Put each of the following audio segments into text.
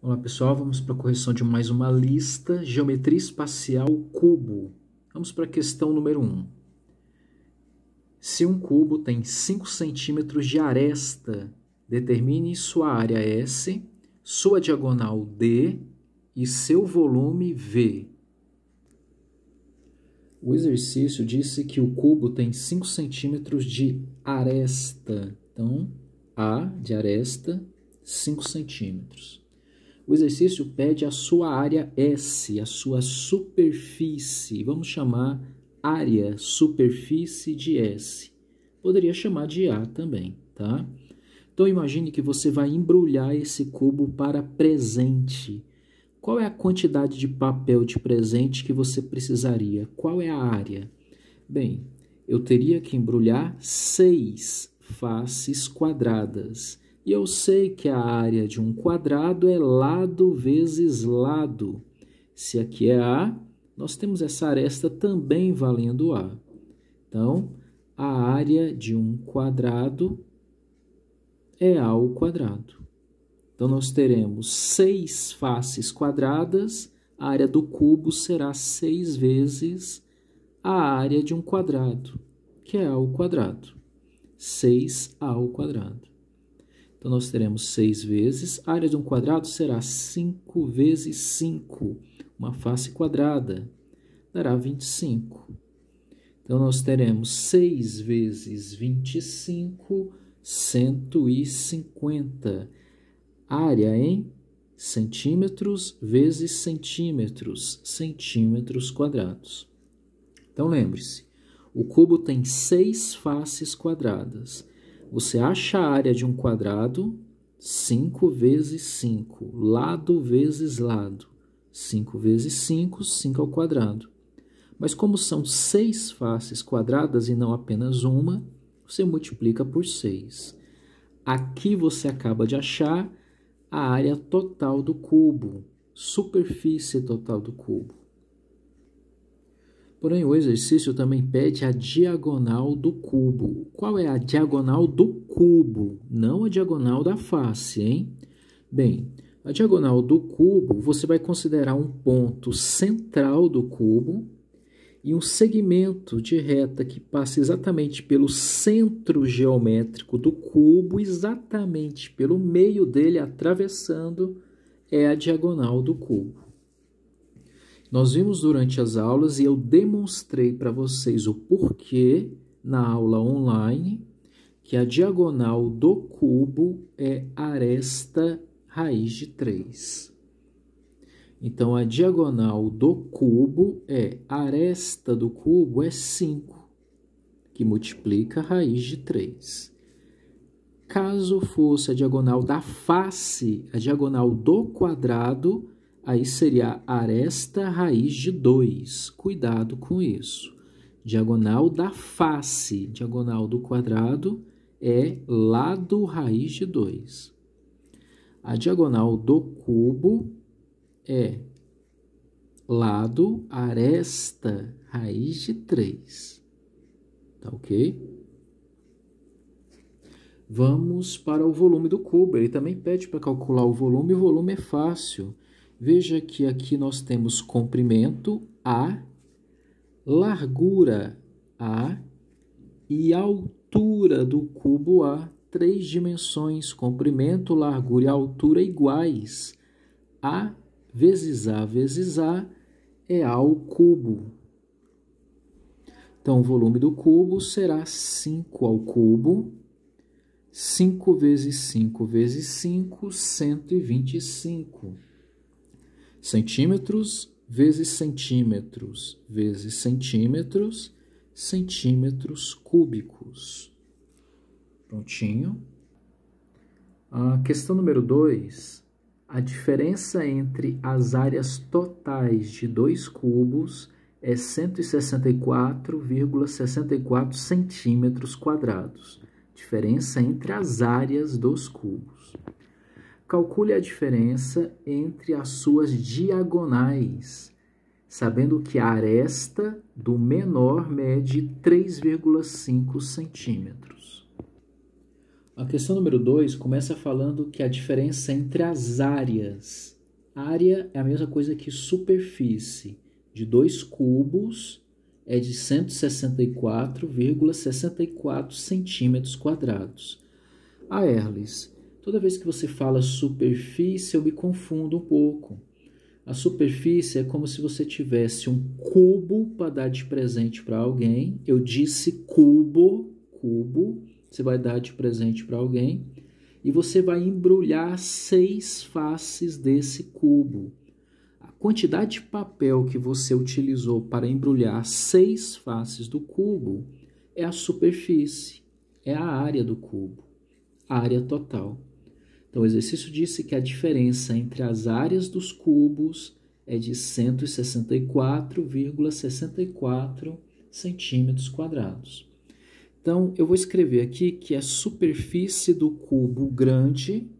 Olá pessoal, vamos para a correção de mais uma lista, geometria espacial cubo. Vamos para a questão número 1. Se um cubo tem 5 centímetros de aresta, determine sua área S, sua diagonal D e seu volume V. O exercício disse que o cubo tem 5 centímetros de aresta. Então, A de aresta, 5 centímetros. O exercício pede a sua área S, a sua superfície. Vamos chamar área, superfície de S. Poderia chamar de A também, tá? Então, imagine que você vai embrulhar esse cubo para presente. Qual é a quantidade de papel de presente que você precisaria? Qual é a área? Bem, eu teria que embrulhar 6 faces quadradas. E eu sei que a área de um quadrado é lado vezes lado. Se aqui é A, nós temos essa aresta também valendo A. Então, a área de um quadrado é A ao quadrado. Então, nós teremos 6 faces quadradas, a área do cubo será 6 vezes a área de um quadrado, que é A ao quadrado. 6A ao quadrado. Então, nós teremos 6 vezes, a área de um quadrado será 5 vezes 5, uma face quadrada, dará 25. Então, nós teremos 6 vezes 25, 150. Área em centímetros vezes centímetros, centímetros quadrados. Então, lembre-se, o cubo tem 6 faces quadradas. Você acha a área de um quadrado, 5 vezes 5, lado vezes lado. 5 vezes 5, 5 ao quadrado. Mas como são 6 faces quadradas e não apenas uma, você multiplica por 6. Aqui você acaba de achar a área total do cubo, superfície total do cubo. Porém, o exercício também pede a diagonal do cubo. Qual é a diagonal do cubo? Não a diagonal da face, hein? Bem, a diagonal do cubo, você vai considerar um ponto central do cubo e um segmento de reta que passa exatamente pelo centro geométrico do cubo, exatamente pelo meio dele, atravessando, é a diagonal do cubo. Nós vimos durante as aulas e eu demonstrei para vocês o porquê na aula online que a diagonal do cubo é aresta raiz de 3. Então, a diagonal do cubo é aresta do cubo é 5, que multiplica a raiz de 3. Caso fosse a diagonal da face, a diagonal do quadrado, aí seria aresta raiz de 2. Cuidado com isso. Diagonal da face, diagonal do quadrado, é lado raiz de 2. A diagonal do cubo é lado aresta raiz de 3. Tá ok? Vamos para o volume do cubo. Ele também pede para calcular o volume é fácil. Veja que aqui nós temos comprimento A, largura A e altura do cubo A. 3 dimensões, comprimento, largura e altura iguais. A vezes A é A ao cubo. Então, o volume do cubo será 5 ao cubo. 5 vezes 5 vezes 5, 125. Centímetros vezes centímetros vezes centímetros, centímetros cúbicos. Prontinho. A questão número 2. A diferença entre as áreas totais de 2 cubos é 164,64 centímetros quadrados. Diferença entre as áreas dos cubos. Calcule a diferença entre as suas diagonais, sabendo que a aresta do menor mede 3,5 centímetros. A questão número 2 começa falando que a diferença entre as áreas Área é a mesma coisa que superfície. De 2 cubos é de 164,64 centímetros quadrados. Erles, toda vez que você fala superfície, eu me confundo um pouco. A superfície é como se você tivesse um cubo para dar de presente para alguém. Eu disse cubo, você vai dar de presente para alguém. E você vai embrulhar 6 faces desse cubo. A quantidade de papel que você utilizou para embrulhar 6 faces do cubo é a superfície, é a área do cubo, a área total. Então, o exercício disse que a diferença entre as áreas dos cubos é de 164,64 centímetros quadrados. Então, eu vou escrever aqui que a superfície do cubo grande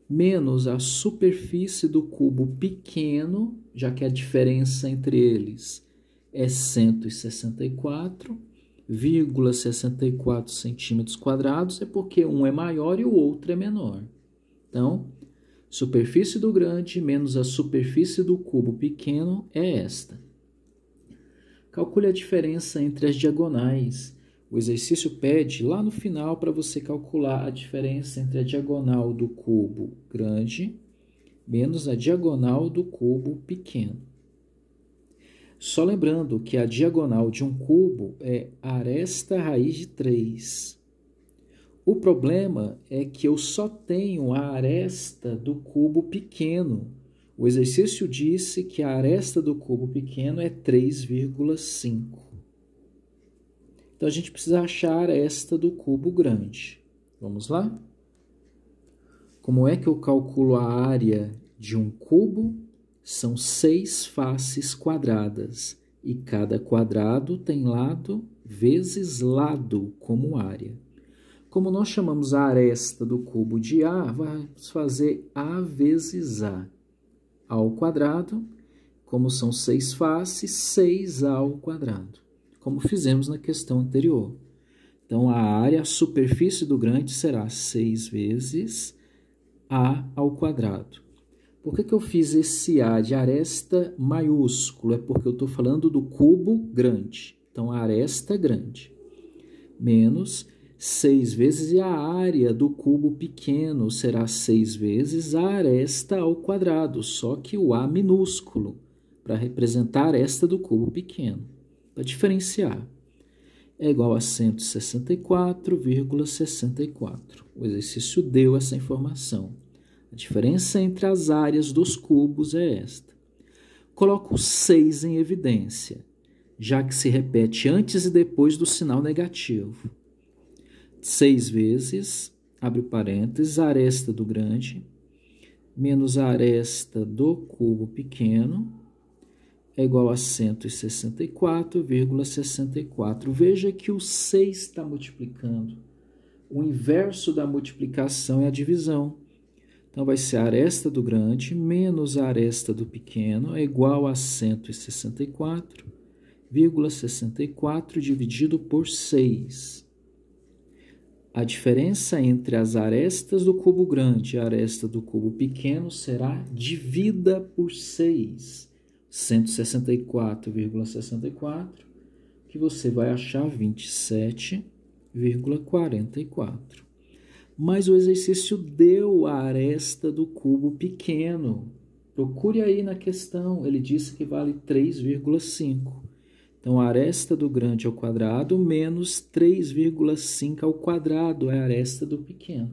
menos a superfície do cubo pequeno, já que a diferença entre eles é 164,64 centímetros quadrados, é porque um é maior e o outro é menor. Então, superfície do grande menos a superfície do cubo pequeno é esta. Calcule a diferença entre as diagonais. O exercício pede lá no final para você calcular a diferença entre a diagonal do cubo grande menos a diagonal do cubo pequeno. Só lembrando que a diagonal de um cubo é aresta raiz de 3. O problema é que eu só tenho a aresta do cubo pequeno. O exercício disse que a aresta do cubo pequeno é 3,5. Então, a gente precisa achar a aresta do cubo grande. Vamos lá? Como é que eu calculo a área de um cubo? São 6 faces quadradas. E cada quadrado tem lado vezes lado como área. Como nós chamamos a aresta do cubo de A, vamos fazer A vezes A. A ao quadrado, como são 6 faces, 6A ao quadrado, como fizemos na questão anterior. Então, a área, a superfície do grande será 6 vezes A ao quadrado. Por que eu fiz esse A de aresta maiúsculo? É porque eu estou falando do cubo grande. Então, a aresta grande. Menos 6 vezes e a área do cubo pequeno será 6 vezes a aresta ao quadrado, só que o A minúsculo, para representar a aresta do cubo pequeno. Para diferenciar, é igual a 164,64. O exercício deu essa informação. A diferença entre as áreas dos cubos é esta. Coloco o 6 em evidência, já que se repete antes e depois do sinal negativo. 6 vezes, abre parênteses, a aresta do grande, menos a aresta do cubo pequeno, é igual a 164,64. Veja que o 6 está multiplicando. O inverso da multiplicação é a divisão. Então, vai ser a aresta do grande menos a aresta do pequeno é igual a 164,64 dividido por 6. A diferença entre as arestas do cubo grande e a aresta do cubo pequeno será dividida por 6. 164,64, que você vai achar 27,44. Mas o exercício deu a aresta do cubo pequeno. Procure aí na questão, ele disse que vale 3,5. Então, a aresta do grande ao quadrado menos 3,5 ao quadrado é a aresta do pequeno.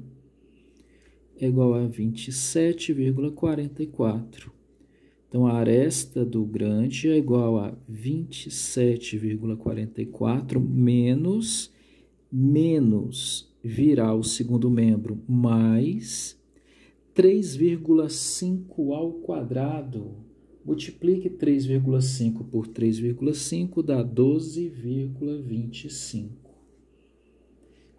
É igual a 27,44. Então, a aresta do grande é igual a 27,44 menos virar o segundo membro mais 3,5 ao quadrado. Multiplique 3,5 por 3,5 dá 12,25.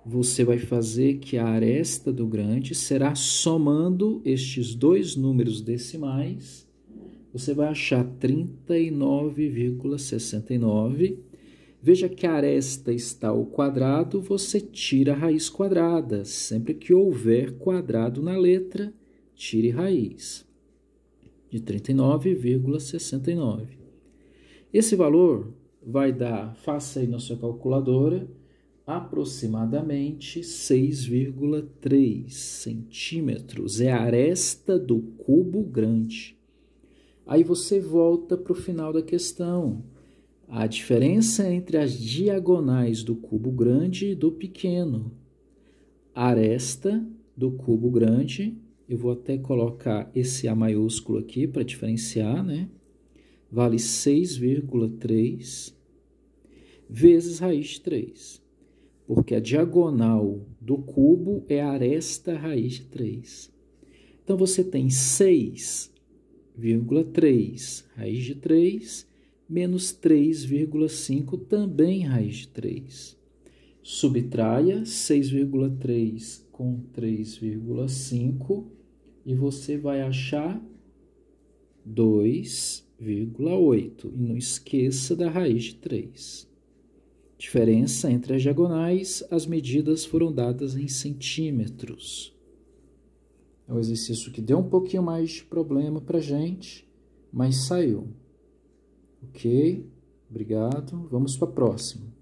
Você vai fazer que a aresta do grande será somando estes dois números decimais. Você vai achar 39,69. Veja que a aresta está ao quadrado, você tira a raiz quadrada. Sempre que houver quadrado na letra, tire raiz. de 39,69. Esse valor vai dar, faça aí na sua calculadora, aproximadamente 6,3 centímetros. É a aresta do cubo grande. Aí você volta para o final da questão. A diferença entre as diagonais do cubo grande e do pequeno. A aresta do cubo grande, eu vou até colocar esse A maiúsculo aqui para diferenciar, né? Vale 6,3 vezes raiz de 3. Porque a diagonal do cubo é a aresta raiz de 3. Então, você tem 6,3 raiz de 3 menos 3,5 também raiz de 3. Subtraia 6,3 com 3,5 e você vai achar 2,8. E não esqueça da raiz de 3. Diferença entre as diagonais, as medidas foram dadas em centímetros. É um exercício que deu um pouquinho mais de problema para a gente, mas saiu. Ok? Obrigado. Vamos para a próxima.